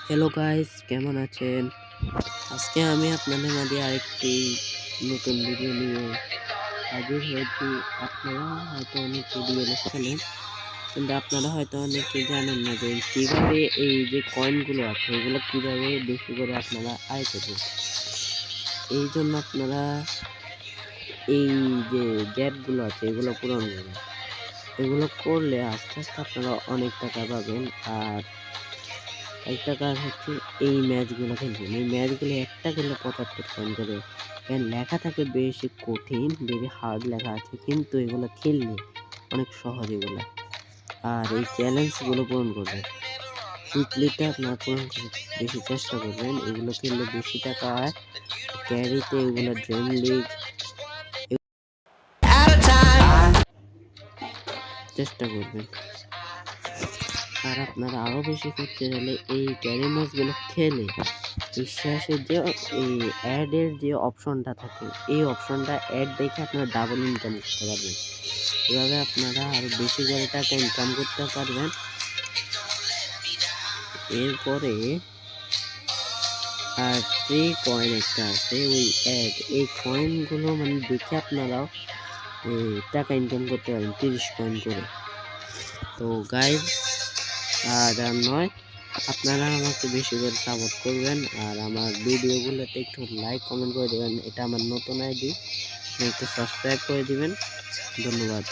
Hello guys, কেমন আছেন? আজকে আমি আপনাদের মাঝে আরেকটি নতুন ভিডিও নিয়ে হাজির হয়েছি। আপনারা হয়তো অনেকে ডিএলএস খেলেন, কিন্তু আপনারা হয়তো অনেকে জানেন না যে কিভাবে এই যে কয়েনগুলো আছে এগুলো কিভাবে বেশি করে আপনারা আয় করবেন। এই জন্য আপনারা এই যে গ্যাপগুলো আছে এগুলো পূরণ করবেন। এগুলো করলে আস্তে আস্তে আপনারা অনেক টাকা পাবেন। আর একটা কাজ হচ্ছে এই ম্যাচগুলো খেলবেন। এই ম্যাচগুলো একটা খেললে 75 পয়েন্ট করে। এখানে লেখা থাকে বেশি কঠিন, বেশি হার্ড লেখা আছে, কিন্তু এগুলো খেললে অনেক সহজ এগুলো। আর এই চ্যালেঞ্জগুলো পূরণ করবেন, উইকলিতে আপনারা পূরণ করে বেশি চেষ্টা করবেন। এগুলো খেললে বেশি টাকা হয়। ক্যারিতে এগুলো ড্রিম লিগ চেষ্টা করবেন। আর আপনারা আরো বেশি করতে গেলে এই ক্যারি ম্যাচগুলো খেলে বিশ্বাসের যে এই অ্যাডের যে অপশনটা থাকে, এই অপশনটা অ্যাড দেখে আপনারা ডাবল ইনকাম করতে পারবেন। এভাবে আপনারা আরো বেশি করে টাকা ইনকাম করতে পারবেন। এরপরে আর ফ্রি কয়েন একটা আছে, ওই অ্যাড, এই কয়েনগুলো মানে দেখে আপনারাও টাকা ইনকাম করতে পারেন 30 কয়েন করে। তো গাইজ, আর নয়, আপনারা আমাকে বেশি করে সাপোর্ট করবেন আর আমার ভিডিওগুলোতে একটু লাইক কমেন্ট করে দেবেন। এটা আমার নতুন আইডি, একটু সাবস্ক্রাইব করে দিবেন। ধন্যবাদ।